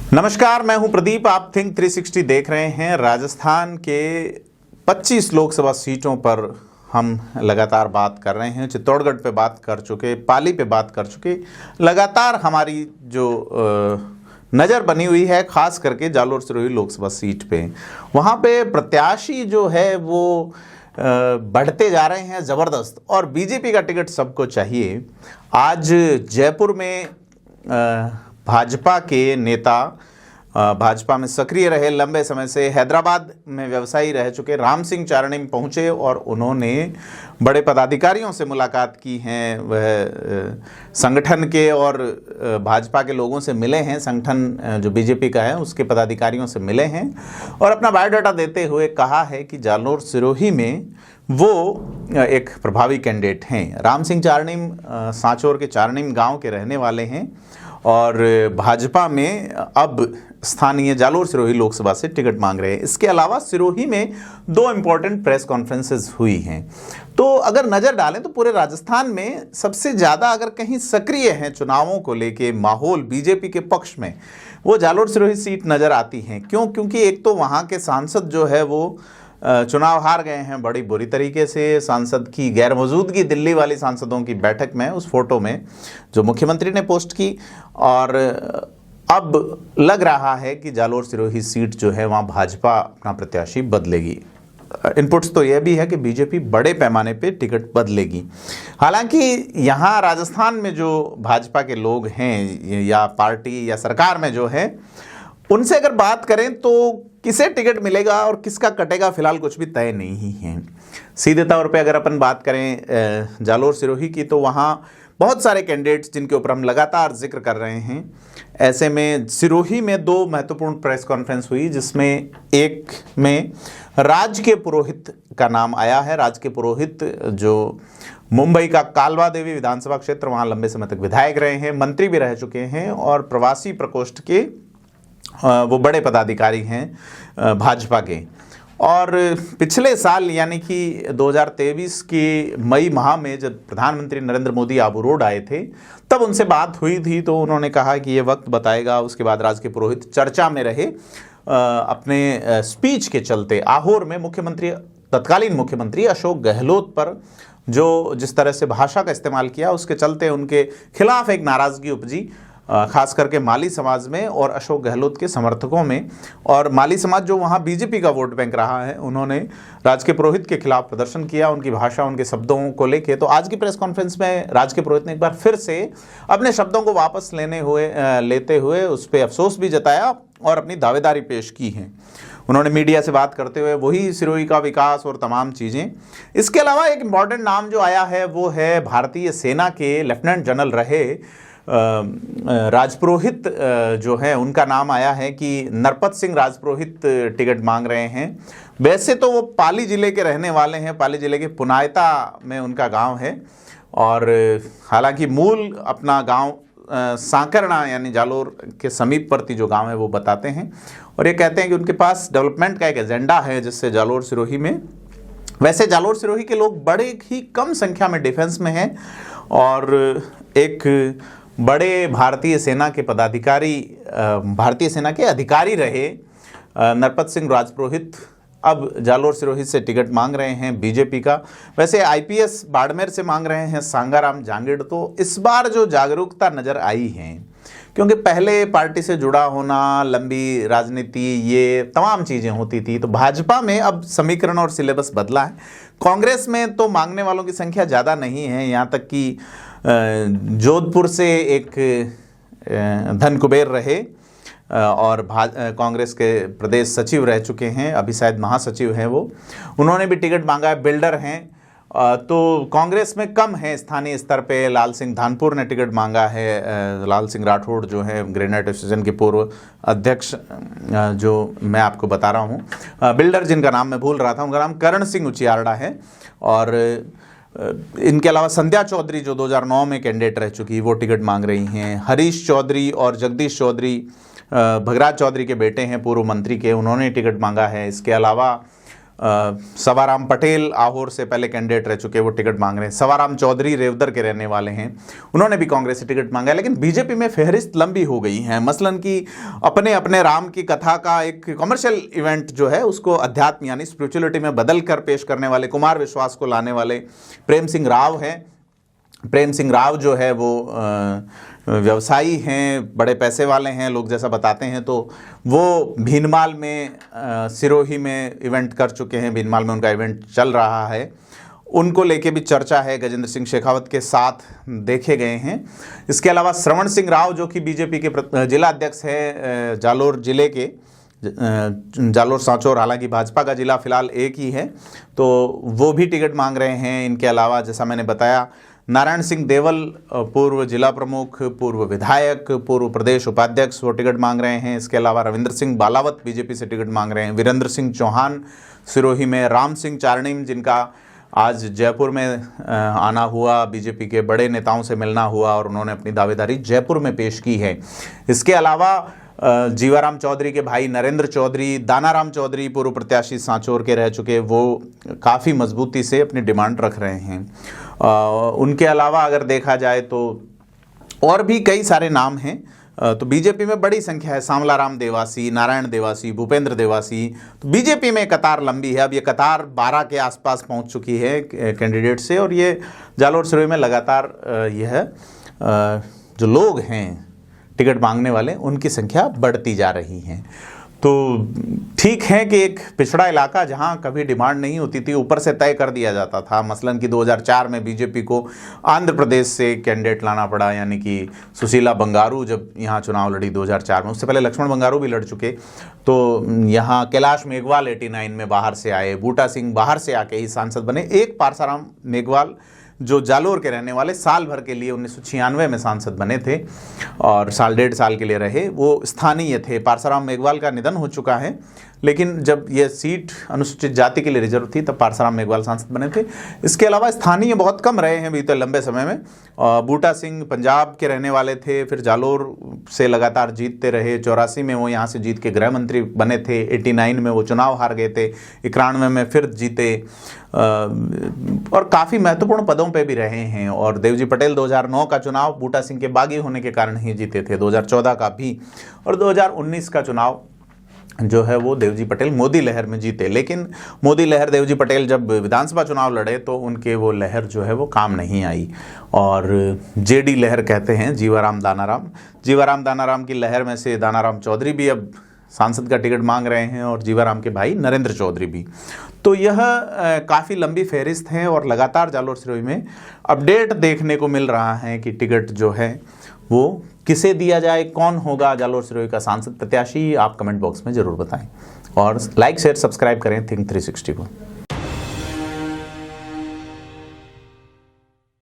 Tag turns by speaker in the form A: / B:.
A: नमस्कार, मैं हूं प्रदीप। आप थिंक 360 देख रहे हैं। राजस्थान के 25 लोकसभा सीटों पर हम लगातार बात कर रहे हैं। चित्तौड़गढ़ पे बात कर चुके, पाली पे बात कर चुके। लगातार हमारी जो नज़र बनी हुई है खास करके जालोर सिरोही लोकसभा सीट पे, वहाँ पे प्रत्याशी जो है वो बढ़ते जा रहे हैं ज़बरदस्त, और बीजेपी का टिकट सबको चाहिए। आज जयपुर में भाजपा के नेता, भाजपा में सक्रिय रहे लंबे समय से, हैदराबाद में व्यवसायी रह चुके राम सिंह चारणिम पहुंचे और उन्होंने बड़े पदाधिकारियों से मुलाकात की है। वह संगठन के और भाजपा के लोगों से मिले हैं, संगठन जो बीजेपी का है उसके पदाधिकारियों से मिले हैं और अपना बायोडाटा देते हुए कहा है कि जालोर सिरोही में वो एक प्रभावी कैंडिडेट हैं। राम सिंह चारणिम सांचौर के चारणिम गांव के रहने वाले हैं और भाजपा में अब स्थानीय जालोर सिरोही लोकसभा से टिकट मांग रहे हैं। इसके अलावा सिरोही में 2 इम्पॉर्टेंट प्रेस कॉन्फ्रेंसेस हुई हैं। तो अगर नज़र डालें तो पूरे राजस्थान में सबसे ज़्यादा अगर कहीं सक्रिय हैं चुनावों को लेके माहौल बीजेपी के पक्ष में, वो जालोर सिरोही सीट नज़र आती हैं। क्यों? क्योंकि एक तो वहाँ के सांसद जो है वो चुनाव हार गए हैं बड़ी बुरी तरीके से। सांसद की गैर मौजूदगी दिल्ली वाली सांसदों की बैठक में, उस फोटो में जो मुख्यमंत्री ने पोस्ट की, और अब लग रहा है कि जालोर सिरोही सीट जो है वहाँ भाजपा अपना प्रत्याशी बदलेगी। इनपुट्स तो यह भी है कि बीजेपी बड़े पैमाने पे टिकट बदलेगी। हालांकि यहाँ राजस्थान में जो भाजपा के लोग हैं या पार्टी या सरकार में जो है, उनसे अगर बात करें तो किसे टिकट मिलेगा और किसका कटेगा फिलहाल कुछ भी तय नहीं है। सीधे तौर पे अगर अपन बात करें जालोर सिरोही की, तो वहाँ बहुत सारे कैंडिडेट्स जिनके ऊपर हम लगातार जिक्र कर रहे हैं। ऐसे में सिरोही में 2 महत्वपूर्ण प्रेस कॉन्फ्रेंस हुई, जिसमें एक में राज के पुरोहित का नाम आया है। राज के पुरोहित जो मुंबई का कालवा देवी विधानसभा क्षेत्र, वहाँ लंबे समय तक विधायक रहे हैं, मंत्री भी रह चुके हैं और प्रवासी प्रकोष्ठ के वो बड़े पदाधिकारी हैं भाजपा के। और पिछले साल यानी कि 2023 के मई माह में जब प्रधानमंत्री नरेंद्र मोदी आबू रोड आए थे, तब उनसे बात हुई थी, तो उन्होंने कहा कि ये वक्त बताएगा। उसके बाद राज के पुरोहित चर्चा में रहे अपने स्पीच के चलते। आहोर में मुख्यमंत्री, तत्कालीन मुख्यमंत्री अशोक गहलोत पर जो जिस तरह से भाषा का इस्तेमाल किया, उसके चलते उनके खिलाफ एक नाराज़गी उपजी, खास करके माली समाज में और अशोक गहलोत के समर्थकों में। और माली समाज जो वहाँ बीजेपी का वोट बैंक रहा है, उन्होंने राज के पुरोहित के खिलाफ प्रदर्शन किया, उनकी भाषा, उनके शब्दों को लेके। तो आज की प्रेस कॉन्फ्रेंस में राज के पुरोहित ने एक बार फिर से अपने शब्दों को वापस लेते हुए उस पर अफसोस भी जताया और अपनी दावेदारी पेश की है। उन्होंने मीडिया से बात करते हुए वही सिरोही का विकास और तमाम चीज़ें। इसके अलावा एक इम्पॉर्टेंट नाम जो आया है वो है भारतीय सेना के लेफ्टिनेंट जनरल रहे राजपुरोहित जो है, उनका नाम आया है कि नरपत सिंह राजपुरोहित टिकट मांग रहे हैं। वैसे तो वो पाली ज़िले के रहने वाले हैं, पाली ज़िले के पुनायता में उनका गांव है, और हालांकि मूल अपना गांव सांकरना यानी जालोर के समीपवर्ती जो गांव है वो बताते हैं, और ये कहते हैं कि उनके पास डेवलपमेंट का एक एजेंडा है जिससे जालोर सिरोही में, वैसे जालोर सिरोही के लोग बड़े ही कम संख्या में डिफेंस में हैं, और एक बड़े भारतीय सेना के पदाधिकारी, भारतीय सेना के अधिकारी रहे नरपत सिंह राजपुरोहित अब जालोर सिरोही से टिकट मांग रहे हैं बीजेपी का। वैसे आईपीएस बाड़मेर से मांग रहे हैं सांगाराम जांगिड़। तो इस बार जो जागरूकता नज़र आई है, क्योंकि पहले पार्टी से जुड़ा होना, लंबी राजनीति, ये तमाम चीज़ें होती थी, तो भाजपा में अब समीकरण और सिलेबस बदला है। कांग्रेस में तो मांगने वालों की संख्या ज़्यादा नहीं है, यहाँ तक कि जोधपुर से एक धन कुबेर रहे और कांग्रेस के प्रदेश सचिव रह चुके हैं, अभी शायद महासचिव हैं वो, उन्होंने भी टिकट मांगा है, बिल्डर हैं। तो कांग्रेस में कम है स्थानीय स्तर पे। लाल सिंह धानपुर ने टिकट मांगा है, लाल सिंह राठौड़ जो है ग्रेनाइट एसोसिएशन के पूर्व अध्यक्ष, जो मैं आपको बता रहा हूँ। बिल्डर जिनका नाम मैं भूल रहा था, उनका नाम करण सिंह उचियारडा है। और इनके अलावा संध्या चौधरी जो 2009 में कैंडिडेट रह चुकी, वो टिकट मांग रही हैं। हरीश चौधरी और जगदीश चौधरी भगराज चौधरी के बेटे हैं, पूर्व मंत्री के, उन्होंने टिकट मांगा है। इसके अलावा सवाराम पटेल आहोर से पहले कैंडिडेट रह चुके, वो टिकट मांग रहे हैं। सवाराम चौधरी रेवदर के रहने वाले हैं, उन्होंने भी कांग्रेस से टिकट मांगा है। लेकिन बीजेपी में फहरिस्त लंबी हो गई है। मसलन कि अपने अपने राम की कथा का एक कमर्शियल इवेंट जो है उसको अध्यात्म यानी स्पिरिचुअलिटी में बदल कर पेश करने वाले, कुमार विश्वास को लाने वाले प्रेम सिंह राव हैं। प्रेम सिंह राव जो है वो व्यवसायी हैं, बड़े पैसे वाले हैं, लोग जैसा बताते हैं। तो वो भीनमाल में सिरोही में इवेंट कर चुके हैं, भीनमाल में उनका इवेंट चल रहा है, उनको लेके भी चर्चा है। गजेंद्र सिंह शेखावत के साथ देखे गए हैं। इसके अलावा श्रवण सिंह राव जो कि बीजेपी के जिला अध्यक्ष हैं जालोर जिले के, जालोर सांचौर, हालांकि भाजपा का जिला फिलहाल एक ही है, तो वो भी टिकट मांग रहे हैं। इनके अलावा जैसा मैंने बताया, नारायण सिंह देवल पूर्व जिला प्रमुख, पूर्व विधायक, पूर्व प्रदेश उपाध्यक्ष, वो टिकट मांग रहे हैं। इसके अलावा रविंद्र सिंह बालावत बीजेपी से टिकट मांग रहे हैं। वीरेंद्र सिंह चौहान सिरोही में, राम सिंह चारणीम जिनका आज जयपुर में आना हुआ, बीजेपी के बड़े नेताओं से मिलना हुआ और उन्होंने अपनी दावेदारी जयपुर में पेश की है। इसके अलावा जीवाराम चौधरी के भाई नरेंद्र चौधरी, दानाराम चौधरी पूर्व प्रत्याशी सांचौर के रह चुके, वो काफ़ी मजबूती से अपनी डिमांड रख रहे हैं। उनके अलावा अगर देखा जाए तो और भी कई सारे नाम हैं। तो बीजेपी में बड़ी संख्या है, सांवलाराम देवासी, नारायण देवासी, भूपेंद्र देवासी। तो बीजेपी में कतार लंबी है। अब ये कतार 12 के आसपास पहुंच चुकी है कैंडिडेट से, और ये जालोर सिरोही में लगातार यह जो लोग हैं टिकट मांगने वाले, उनकी संख्या बढ़ती जा रही है। तो ठीक है कि एक पिछड़ा इलाका जहां कभी डिमांड नहीं होती थी, ऊपर से तय कर दिया जाता था। मसलन कि 2004 में बीजेपी को आंध्र प्रदेश से कैंडिडेट लाना पड़ा, यानी कि सुशीला बंगारू जब यहाँ चुनाव लड़ी 2004 में, उससे पहले लक्ष्मण बंगारू भी लड़ चुके। तो यहाँ कैलाश मेघवाल 89 में बाहर से आए, बूटा सिंह बाहर से आके ही सांसद बने। एक पारसाराम मेघवाल जो जालोर के रहने वाले, साल भर के लिए 1996 में सांसद बने थे और साल डेढ़ साल के लिए रहे, वो स्थानीय थे। पारसाराम मेघवाल का निधन हो चुका है, लेकिन जब ये सीट अनुसूचित जाति के लिए रिजर्व थी तब पारसाराम मेघवाल सांसद बने थे। इसके अलावा स्थानीय बहुत कम रहे हैं बीते लंबे समय में। बूटा सिंह पंजाब के रहने वाले थे, फिर जालोर से लगातार जीतते रहे। 84 में वो यहाँ से जीत के गृह मंत्री बने थे, 89 में वो चुनाव हार गए थे, 91 में फिर जीते और काफ़ी महत्वपूर्ण पदों पे भी रहे हैं। और देवजी पटेल 2009 का चुनाव बूटा सिंह के बागी होने के कारण ही जीते थे, 2014 का भी, और 2019 का चुनाव जो है वो देवजी पटेल मोदी लहर में जीते। लेकिन मोदी लहर, देवजी पटेल जब विधानसभा चुनाव लड़े तो उनके वो लहर जो है वो काम नहीं आई, और जेडी लहर कहते हैं, जीवाराम दानाराम की लहर में से दानाराम चौधरी भी अब सांसद का टिकट मांग रहे हैं, और जीवाराम के भाई नरेंद्र चौधरी भी। तो यह काफ़ी लंबी फहरिस्त है और लगातार जालोर सिरोही में अपडेट देखने को मिल रहा है कि टिकट जो है वो किसे दिया जाए, कौन होगा जालोर सिरोही का सांसद प्रत्याशी। आप कमेंट बॉक्स में ज़रूर बताएं और लाइक शेयर सब्सक्राइब करें थिंक 360 को।